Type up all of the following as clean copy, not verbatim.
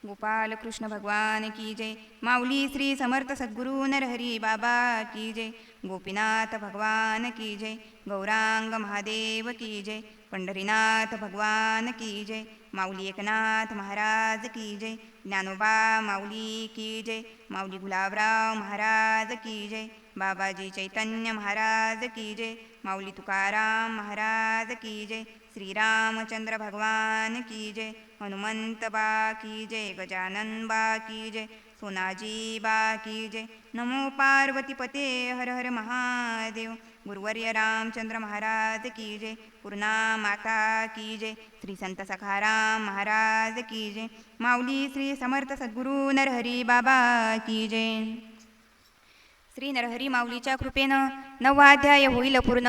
गोपाल कृष्ण भगवान की जय. माऊली श्री समर्थ सद्गुरू नरहरी बाबा की जय. गोपीनाथ भगवान की जय. गौरांग महादेव की जय. पंढरीनाथ भगवान की जय. माऊली एकनाथ महाराज की जय. ज्ञानोबा माऊली की जय. माऊली गुलाबराव महाराज की जय. बाबाजी चैतन्य महाराज की जय. माऊली तुकाराम महाराज की जय. श्रीरामचंद्र भगवान की जय. हनुमंत बा की जय. गजानन बा की जय. सोनाजी बा की जय. नमो पार्वती पते हर हर महादेव. गुरुवर्य रामचंद्र महाराज की जय. पूर्णा माता की जय. श्री संत सखाराम महाराज की जय. माऊली श्री समर्थ सद्गुरू नरहरी बाबा की जय. श्री नरहरी माऊलीच्या कृपेनं 9वा अध्याय होईल पूर्ण.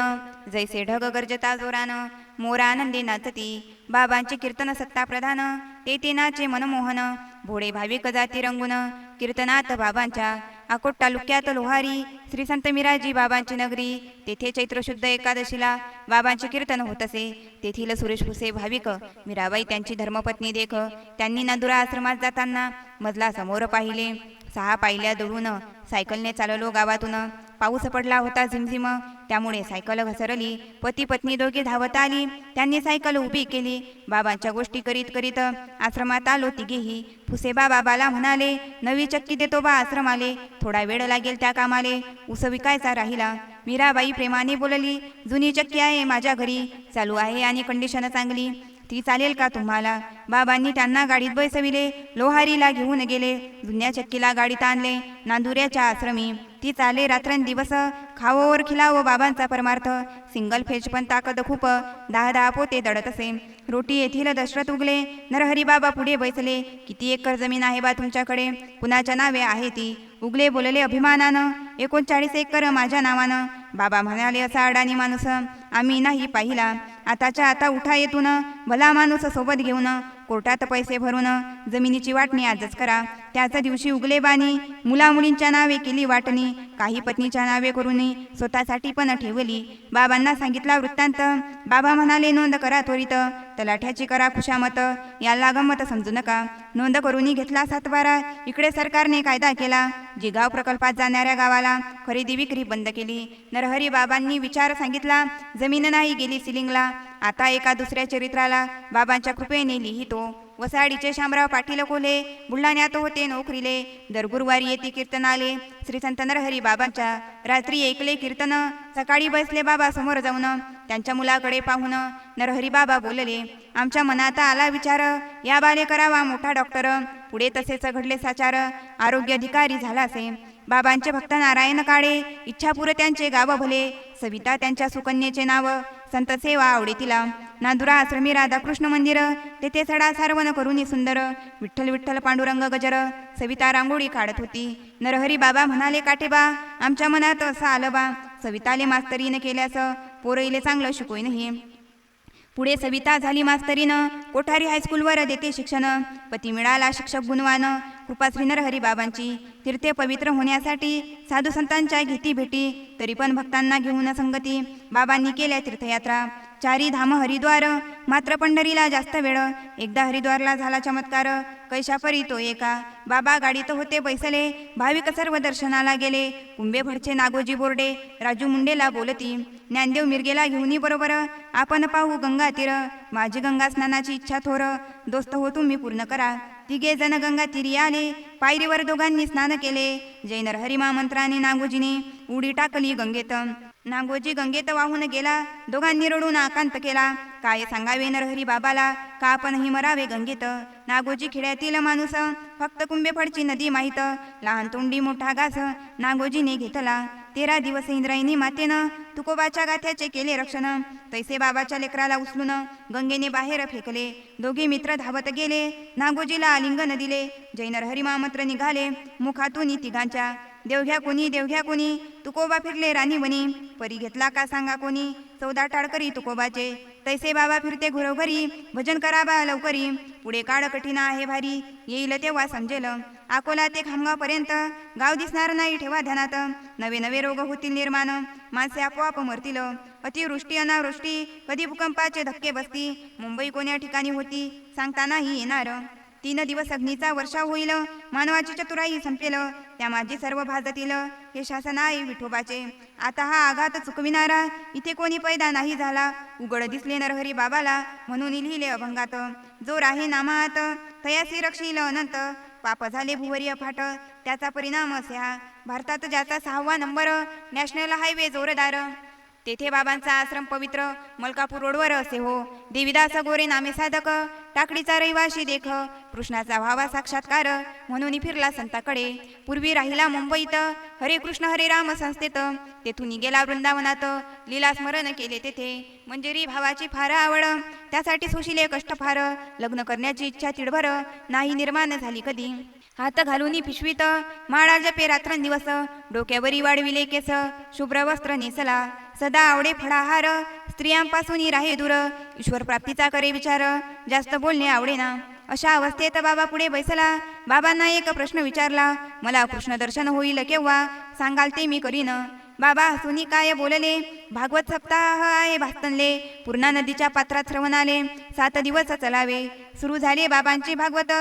जैसे ढग गर्जता जोरानं मोरानंदे नाचती. बाबांचे कीर्तन सत्ता प्रधान ते नाचे मनमोहन. भोडे भाविक जाती रंगून कीर्तनात बाबांच्या. अकोट तालुक्यात लोहारी श्री संत मिराजी बाबांची नगरी. तेथे चैत्र शुद्ध एकादशीला बाबांचे कीर्तन होत असे. तेथील सुरेश फुसे भाविक मीराबाई त्यांची धर्मपत्नी देख. त्यांनी नांदुरा आश्रमात जाताना मजला समोर पाहिले. 6 पायल्या दळून सायकलने चाललो गावातून. पाऊस पडला होता झिमझिम, त्यामुळे सायकल घसरली. पती पत्नी दोघे धावत आली. त्यांनी सायकल उभी केली. बाबांच्या गोष्टी करीत करीत आश्रमात आलो तिघेही. फुसेबा बाबाला म्हणाले, नवी चक्की देतो बा आश्रमाले. थोडा वेळ लागेल त्या कामाले, ऊस विकायचा राहिला. मीराबाई प्रेमाने बोलली, जुनी चक्की आहे माझ्या घरी, चालू आहे आणि कंडिशन चांगली. ती चालेल का तुम्हाला? बाबांनी त्यांना गाडीत बसविले. लोहारीला घेऊन गेले. जुन्या चक्कीला गाडीत आणले. नांदुऱ्याच्या आश्रमी ती चाले रात्रंदिवस. खावोवर खिलावो बाबांचा परमार्थ. सिंगल फेज पण ताकद खूप. 10 पोते दडत असे. रोटी येथील दशरथ उगले. नरहरी बाबा पुढे बैसले. किती एकर जमीन आहे बा तुमच्याकडे? कुणाच्या नावे आहे ती? उगले बोलले अभिमानानं, 39 एकर माझ्या नावानं. बाबा म्हणाले, असा अडाणी माणूस आम्ही नाही पाहिला. आताच्या आता उठा येतून, भला माणूस सोबत घेऊन. कोर्टात पैसे भरून जमिनीची वाटणी आजच करा. त्याच दिवशी उगले बानी मुलामुलींच्या नावे केली वाटणी. काही पत्नीच्या नावे करून स्वतःसाठी पण ठेवली. बाबांना सांगितला वृत्तांत. बाबा म्हणाले, नोंद करा त्वरित. तलाठ्याची करा खुशामत. याला गंमत समजू नका. नोंद करून घेतला 7-12. इकडे सरकारने कायदा केला. जिगाव प्रकल्पात जाणाऱ्या गावाला खरेदी विक्री बंद केली. नरहरी बाबांनी विचार सांगितला. जमीन नाही गेली सिलिंगला. आता एका दुसऱ्या चरित्राला बाबांच्या कृपेने लिहितो. वसाडीचे शामराव पाटील कोल्हे बुलढाण्यात होते नोकरीले. दर गुरुवारी येते कीर्तनाले श्री संत नरहरी बाबांच्या. रात्री ऐकले कीर्तन. सकाळी बसले बाबा समोर जाऊन. त्यांच्या मुलाकडे पाहून नरहरी बाबा बोलले, आमच्या मनात आला विचार, या बाले करावा मोठा डॉक्टर. पुढे तसेच घडले साचार. आरोग्य अधिकारी झाला असे. बाबांचे भक्त नारायण काळे इच्छापूर त्यांचे गाव भले. सविता त्यांच्या सुकन्येचे नाव. संत सेवा आवडे तिला. नांदुरा आश्रमी राधाकृष्ण मंदिर, तेथे सडा सारवण करून सुंदर. विठ्ठल विठ्ठल पांडुरंग गजर. सविता रांगोळी काढत होती. नरहरी बाबा म्हणाले, काठेबा आमच्या मनात असं आलं बा, सविताले मास्तरीनं केल्यास पोरईले चांगलं शिकवू नाही. पुढे सविता झाली मास्तरीनं. कोठारी हायस्कूलवर देते शिक्षण. पती मिळाला शिक्षक गुणवान. कृपा श्री नरहरी बाबांची. तीर्थे पवित्र होण्यासाठी साधू संतांच्या घेती भेटी. तरी पण भक्तांना घेऊन संगती. बाबांनी केल्या तीर्थयात्रा. 4 धाम हरिद्वार. मात्र पंढरीला जास्त वेळ. एकदा हरिद्वारला झाला चमत्कार. कैशापरी तो एका. बाबा गाडीत होते बैसले. भाविक सर्व दर्शनाला गेले. कुंभेभडचे नागोजी बोर्डे राजू मुंडेला बोलती. ज्ञानदेव मिरगेला घेऊन बरोबर. आपण पाहू गंगा तीर. माझी गंगा स्नानाची इच्छा थोर. दोस्त हो तुम्ही पूर्ण करा. 3 जण गंगा तीरी आले. पायरीवर दोघांनी स्नान केले. जय नरहरी मंत्राने नागोजीने उडी टाकली गंगेत. नागोजी गंगेत वाहून गेला. दोघांनी रडून आकांत केला. काय सांगावे नरहरी बाबाला, का आपणही मरावे गंगेत. नागोजी खेड्यातील माणूस, फक्त कुंभेफडची नदी माहीत. लहान तोंडी मोठा घास नागोजीने घेतला. 13 दिवस इंद्रायणी मातेनं तुकोबाच्या गाथ्याचे केले रक्षण. तैसे बाबाच्या लेकराला उचलून गंगेने बाहेर फेकले. दोघे मित्र धावत गेले. नागोजीला आलिंगन दिले. जय नरहरी मामंत्र निघाले मुखातून तिघांच्या. देवघ्या कोणी तुकोबा फिरले राणीवनी. परी घेतला का सांगा कोणी, 14 टाळकरी तुकोबाचे. तैसे बाबा फिरते घरोघरी, भजन कराबा लवकरी. पुढे काळ कठीण आहे भारी, येईल तेव्हा समजेल. अकोला ते खामगावपर्यंत गाव दिसणार नाही ठेवा ध्यानात. नवे नवे रोग होतील निर्माण, माणसे आपोआप मरतील. अतिवृष्टी अनावृष्टी, कधी भूकंपाचे धक्के बसती. मुंबई कोण्या ठिकाणी होती सांगता नाही येणार. 3 दिवस अग्नीचा वर्षाव होईल, मानवाची चतुराई संपेल, त्या माझी सर्व भाजतील, हे शासन आहे विठोबाचे. आता हा आघात चुकविणारा इथे कोणी पैदा नाही झाला, उघड दिसले नरहरी बाबाला, म्हणून लिहिले अभंगात. जो राहे नामात तयासी रक्षील अनंत, पाप झाले भुवरी अफाट, त्याचा परिणाम असे हा. भारतात ज्याचा 6वा नंबर, नॅशनल हायवे जोरदार, तेथे बाबांचा आश्रम पवित्र, मलकापूर रोडवर असे हो. देवीदास गोरे नामे साधक, टाकडीचा रहिवाशी देख, कृष्णाचा व्हावा साक्षात्कार, म्हणून फिरला संताकडे. पूर्वी राहिला मुंबईत, हरे कृष्ण हरे राम संस्थेत, तेथून गेला वृंदावनात, लीला स्मरण केले तेथे. मंजिरी भावाची फार आवड, त्यासाठी सोशिले कष्ट फार, लग्न करण्याची इच्छा तिडभर, नाही निर्माण झाली कधी. हात घालून पिशवीत माळा जपे रात्रंदिवस, डोक्यावरी वाढविले केस, शुभ्र वस्त्र नेसला, सदा आवडे फळाहार, स्त्रियांपासून राहे दूर, ईश्वर प्राप्तीचा करे विचार, जास्त बोलणे आवडेना. अशा अवस्थेत बाबा पुढे बैसला. बाबांना एक प्रश्न विचारला, मला कृष्ण दर्शन होईल केव्हा, सांगाल ते मी करीन. बाबा हसूनी काय बोलले, भागवत सप्ताह आहे भास्तनले, पूर्णा नदीच्या पात्रात श्रवण आले, 7 दिवस चलावे. सुरू झाले बाबांचे भागवत,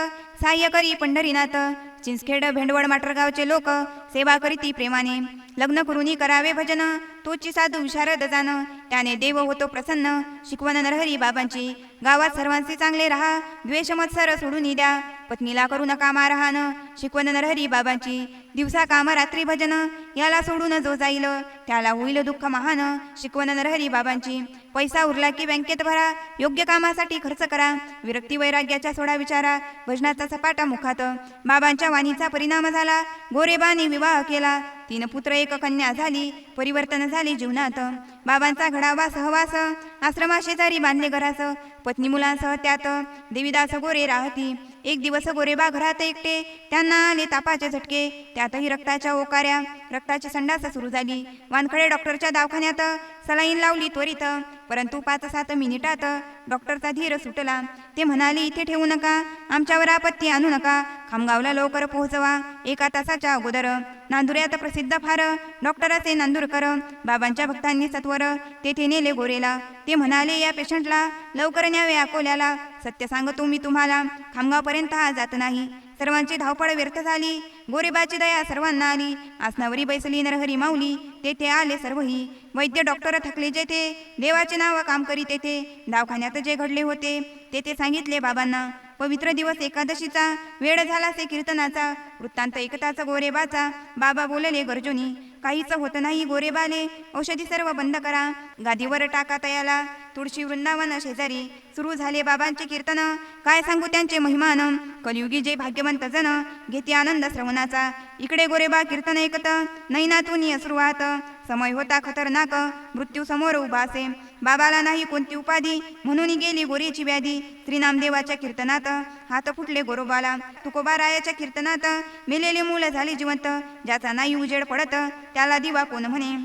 सहाय्य करी पंढरीनाथ, चिंचखेड भेंडवड माटरगावचे लोक, सेवा करीती प्रेमाने, लग्न करूनी करावे भजन, तोची साधू विशारद जाण, त्याने देव होतो प्रसन्न, शिकवण नरहरी बाबांची. गावात सर्वांचे चांगले राहा, द्वेष मत्सर सोडून द्या, पत्नीला करू नका मारहाण, शिकवण नरहरी बाबांची. दिवसा काम रात्री भजन, याला सोडून जो जाईल, त्याला होईल दुःख महान, शिकवण नरहरी बाबांची. पैसा उरला की बँकेत भरा, योग्य कामासाठी खर्च करा, विरक्ती वैराग्याच्या सोडा विचारा, भजनाचा सपाटा मुखात. बाबांच्या वाणीचा परिणाम झाला, गोरेबाने विवाह केला, 3 पुत्र 1 कन्या झाली, परिवर्तन झाले जीवनात. बाबांचा घडावा सहवास, आश्रमा शेजारी बांधले घरास, पत्नी मुलांसह त्यात, देवीदास गोरे राहती. एक दिवस गोरेबा घरात एकटे, त्यांना आले तापाचे झटके, त्यातही रक्ताच्या ओकाऱ्या, रक्ताची संडास सुरू झाली. वानखडे डॉक्टरच्या दवाखान्यात सलाईन लावली त्वरित, परंतु 5-7 मिनिटात डॉक्टरचा धीर सुटला. ते म्हणाले, इथे ठेवू नका, आमच्यावर आपत्ती आणू नका, खामगावला लवकर पोहोचवा 1 तासाच्या अगोदर. नांदुऱ्यात प्रसिद्ध फार डॉक्टराचे नांदूरकर, बाबांच्या भक्तांनी सत्वर तेथे नेले गोरेला. ते म्हणाले, या पेशंटला लवकर न्यावे अकोल्याला, सत्य सांगतो मी तुम्हाला, खामगावपर्यंत हा जात नाही. सर्वांची धावपळ व्यर्थ झाली, गोरेबाची दया सर्वांना आली, आसनावरी बैसली नरहरी माऊली, तेथे आले सर्वही. वैद्य डॉक्टर थकले जेथे, देवाचे नाव काम करी तेथे, दवाखान्यात जे घडले होते तेथे सांगितले बाबांना. पवित्र दिवस एकादशीचा, वेळ झालासे कीर्तनाचा, वृत्तांत ऐकताच गोरेबाचा, बाबा बोलले गर्जोनी, काहीच होत नाही गोरेबाले, औषधी सर्व बंद करा, गादीवर टाका तयाला, तुळशी वृंदावन शेजारी. सुरू झाले बाबांचे कीर्तन, काय सांगू त्यांचे महिमान, कलियुगी जे भाग्यवंत जन, घेते आनंद श्रवणाचा. इकडे गोरेबा कीर्तन ऐकत, नैनातून अश्रुवात, समय होता खतरनाक, मृत्यू समोर उभा असे. बाबाला नाही कोणती उपाधी, म्हणून गेली गोरीची व्याधी. श्रीनामदेवाच्या कीर्तनात हात फुटले गोरोबाला, तुकोबारायाच्या कीर्तनात मेलेले मूल झाले जिवंत, ज्याचा नाही उजेड पडत त्याला दिवा कोण म्हणे.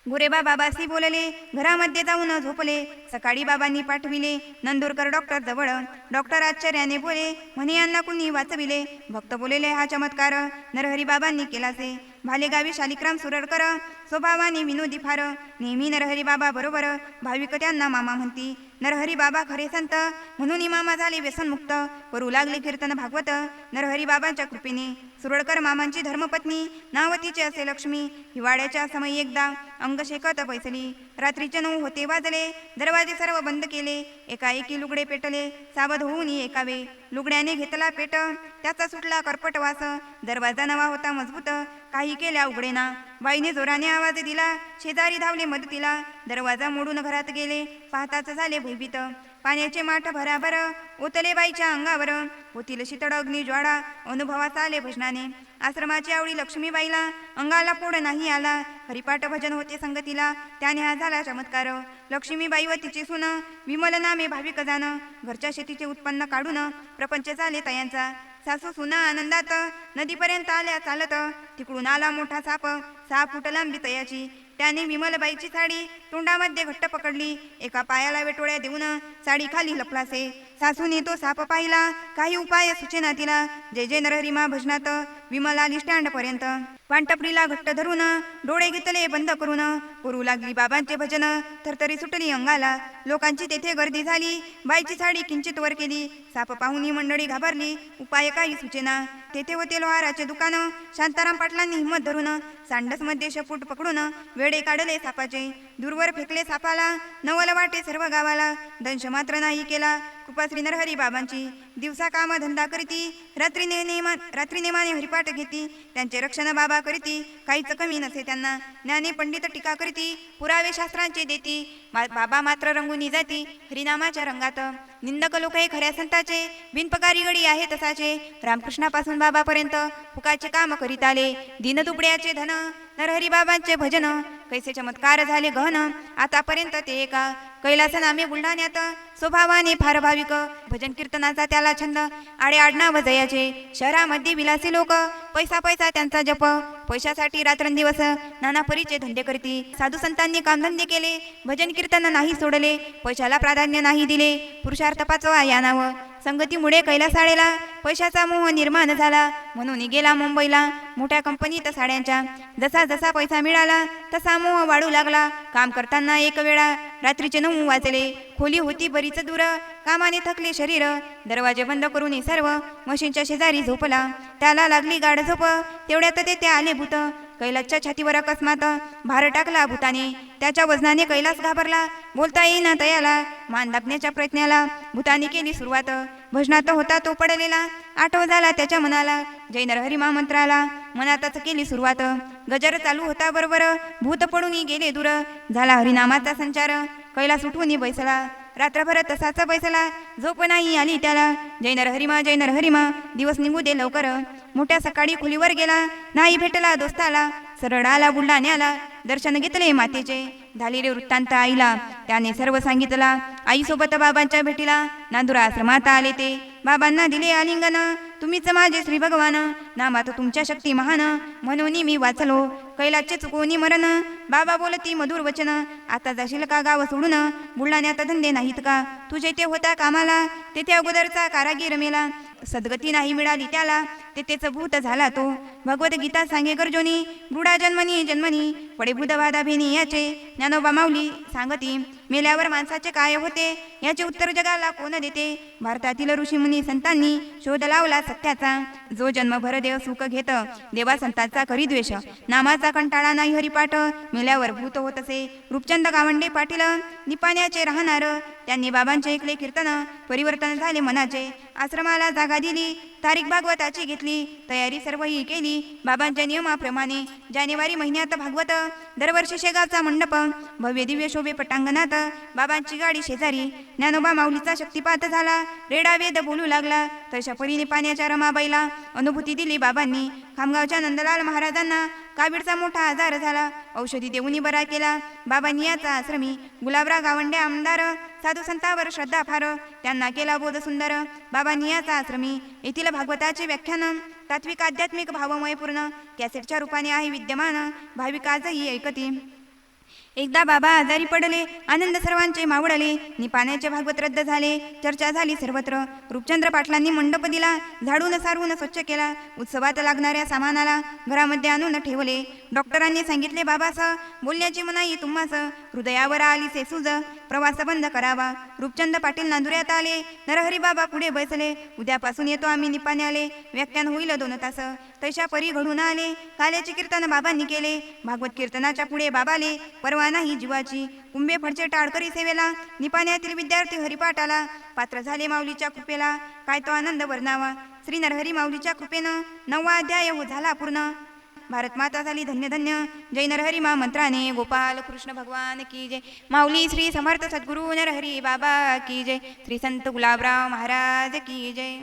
गोरेबा बाबाशी बोलले, घरामध्ये जाऊन झोपले. सकाळी बाबांनी पाठविले नंदुरकर डॉक्टर जवळ. डॉक्टर आश्चर्याने बोले, म्हणे यांना कुणी वाचविले. भक्त बोलेले, हा चमत्कार नरहरी बाबांनी केलासे. भालेगावी शालिक्राम सुरडकर, स्वभावाने विनोदी फार, नेहमी नरहरी बाबा बरोबर, भाविक त्यांना मामा म्हणती. नरहरी बाबा खरे संत, म्हणून मामा झाले व्यसनमुक्त, करू लागले कीर्तन भागवत नरहरी बाबांच्या कृपेने. सुरडकर मामांची धर्मपत्नी, नाव तिचे असे लक्ष्मी. हिवाळ्याच्या समयी एकदा अंग शेकत बैसली. रात्रीचे 9 होते वाजले, दरवाजे सर्व बंद केले, एकाएकी लुगडे पेटले, सावध होऊन एकावे लुगड्याने घेतला पेट, त्याचा सुटला करपट वास. दरवाजा नवा होता मजबूत, काही केल्या उघडेना. बाईने जोराने आवाज दिला, शेजारी धावले मदतीला. दरवाजा मोडून घरात गेले, पाहताच झाले भयभीत. पाण्याचे माठ भराभर ओतले बाईच्या अंगावर, होतील शीतळ अग्नी ज्वाळा, अनुभवाचा आले भजनाने. आश्रमाची आवडी लक्ष्मीबाईला, अंगाला फोड नाही आला, हरिपाठ भजन होते संगतीला, त्याने हा झाला चमत्कार. लक्ष्मीबाई व तिची सून विमल नामे भाविक जाण, घरच्या शेतीचे उत्पन्न काढून प्रपंच झाले तयांचा. सासू सुना आनंदात नदीपर्यंत आल्या चालत, तिकडून आला मोठा साप, 6 फूट लांबी तयाची. त्याने विमलबाईची साडी तोंडामध्ये घट्ट पकडली, एका पायाला वेटोळ्या देऊन साडी खाली लपलासे. सासूने तो साप पाहिला, काही उपाय सुचेना तिला. जय जय नरहरी मा भजनात विमल आली स्टँडपर्यंत. पानटपरीला घट्ट धरून डोळे घेतले बंद करून करू लागली बाबांचे भजन. थरथरी सुटली अंगाला लोकांची तेथे गर्दी झाली. बाईची साडी किंचित वर केली. साप पाहुनी मंडळी घाबरली. उपाय काही सुचेना. तेथे होते लोहाराचे दुकान. शांताराम पाटलांनी हिंमत धरून सांडस मध्ये शेपूट पकडून वेडे काढले सापाचे. दूरवर फेकले सापाला. नवल वाटे सर्व गावाला. दंश मात्र नाही केला कृपा श्री नरहरी बाबांची. दिवसा काम धंदा करीती. रात्री नेमाने हरिपाठ घेती. त्यांचे रक्षण बाबा करीती. काहीच कमी नसे त्यांना. ज्ञानी पंडित टीका करीती. पुरावे शास्त्रांचे देती. बाबा मात्र रंगुनी जाती हरिनामाच्या रंगात. निंदक लोक हे खऱ्या संताचे. बिनपकारी गडी आहे तसाचे. रामकृष्णापासून बाबापर्यंत फुकाचे काम करीत आले. दीनदुबड्याचे धन नरहरी बाबांचे भजन. कैसे चमत्कार झाले गहन आतापर्यंत ते एका. कैलास नामे बुलढाण्यात स्वभावाने फार भाविक. भजन कीर्तनाचा त्याला छंद. आडे आडनाव जयाचे. शहरामध्ये विलासी लोक. पैसा पैसा त्यांचा जप. पैशासाठी रात्रंदिवस नाना परीचे धंदे करती. साधू संतांनी कामधंदे केले. भजन कीर्तन नाही सोडले. पैशाला प्राधान्य नाही दिले. पुरुषार्थ पाचवा या नाव. संगतीमुळे कैलासाळेला पैशाचा मोह निर्माण झाला. म्हणून गेला मुंबईला मोठ्या कंपनीत साड्यांच्या. जसा जसा पैसा मिळाला तसा मोह वाढू लागला. काम करताना एक वेळा रात्रीचे 9 वाजले. खोली होती बरीच दूर. कामाने थकले शरीर. दरवाजे बंद करून सर्व मशीनच्या शेजारी झोपला. त्याला लागली गाढ झोप. तेवढ्यात तेथे आले भूत. कैलासच्या छातीवर अकस्मात भार टाकला भूताने. त्याच्या वजनाने कैलास घाबरला. बोलता येईना तयाला. मान दाबण्याच्या प्रयत्नाला भूताने केली सुरुवात. भजनात होता तो पडलेला. आठव झाला त्याच्या मनाला. जय नरहरी मंत्राला मनातच केली सुरुवात. गजर चालू होता बरोबर. भूत पडून गेले दूर. झाला हरिनामाचा संचार. कैलास उठून बैसला. रात्रभर तसाच बैसला. झोप नाही आली त्याला. जय नरहरिमा जय नरहरिमा. दिवस निघू दे लवकर. मोठ्या सकाळी खोलीवर गेला. नाही भेटला दोस्ताला. सरळ आला बुलढाण्याला. दर्शन घेतले मातेचे. झालेले वृत्तांत आईला त्याने सर्व सांगितला. आईसोबत बाबांच्या भेटीला नांदुरा आश्रमात आले ते. बाबांना दिले आलिंगन. तुम्हीच माझे श्री भगवान. नामात तुमच्या शक्ती महान. म्हणून मी वाचलो कैलासचे चुकोनी मरण. बाबा बोलती मधुर वचन. आता जाशील का गाव सोडून. बुलढाण्यात धंदे नाहीत का तुझे ते होता कामाला. तेथे अगोदरचा कारागीर मेला. सद्गती नाही मिळाली त्याला. तेथेच भूत झाला तो. भगवद्गीता सांगे गर्जोनी. बुडा जन्मनी जन्मनी पडे बुधवादा भेनी याचे. ज्ञानोबा माऊली सांगती. मेल्यावर माणसाचे काय होते याचे उत्तर जगाला कोण देते. भारतातील ऋषीमुनी संतांनी शोध लावला सत्याचा. जो जन्मभर देव सुख घेत देवा संतांचा करी द्वेष. नामाचा कंटाळा नाही हरिपाठ. मेल्यावर भूत होत असे. रूपचंद गावंडे पाटील निपाण्याचे राहणार. त्यांनी बाबांचे ऐकले कीर्तन. परिवर्तन झाले मनाचे. आश्रमाला जागा दिली. तारीख भागवताची घेतली. तयारी सर्व ही केली बाबांच्या नियमाप्रमाणे. जानेवारी महिन्यात भागवत. दरवर्षी शेगावचा मंडप. भव्य दिव्य शोभे पटांगणात. बाबांची गाडी शेजारी. ज्ञानोबा माऊलीचा शक्तिपात झाला. रेडा वेद बोलू लागला. तशा परीने पाण्याच्या रमाबाईला अनुभूती दिली बाबांनी. खामगावच्या नंदलाल महाराजांना कावीडचा मोठा आजार झाला. औषधी देऊनी बरा केला बाबांनी याचा आश्रमी. गुलाबराव गावंडे आमदार. साधू संतावर श्रद्धा फार. त्यांना केला बोध सुंदर बाबांनी याचा आश्रमी. येथील भागवताचे व्याख्यान तात्विक आध्यात्मिक भावमय पूर्ण कॅसेटच्या रूपाने आहे विद्यमान. भाविक आजही ऐकती. एकदा बाबा आजारी पडले. आनंद सर्वांचे मावळले. निपाण्याचे भागवत रद्द झाले. चर्चा झाली सर्वत्र. रूपचंद्र पाटलांनी मंडप दिला. झाडून सारवून स्वच्छ केला. उत्सवात लागणाऱ्या सामानाला घरामध्ये आणून ठेवले. डॉक्टरांनी सांगितले बाबास बोलण्याची मनाई तुम्हास. हृदयावर आली से सूज. प्रवास बंद करावा. रूपचंद पाटील नांदुऱ्यात आले. नरहरी बाबा पुढे बसले. उद्यापासून येतो आम्ही निपाण्याले. व्याख्यान होईल 2 तास. तैशा परी घडून आले. काल्याचे कीर्तन बाबांनी केले. भागवत कीर्तनाच्या पुढे बाबाले परवा नाही जीवाची. कुंभे फडचे टाळकरी सेवेला. निपाण्यातील विद्यार्थी हरिपाठाला पात्र झाले माऊलीच्या कृपेला. काय तो आनंद वर्णावा. श्री नरहरी माऊलीच्या कृपेनं 9वा अध्याय हो झाला पूर्ण. भारत माता झाली धन्य धन्य. जय नरहरी मा मंत्राने गोपाल कृष्ण भगवान की जय. माऊली श्री समर्थ सद्गुरु नरहरी बाबा की जय. श्री संत गुलाबराव महाराज की जय.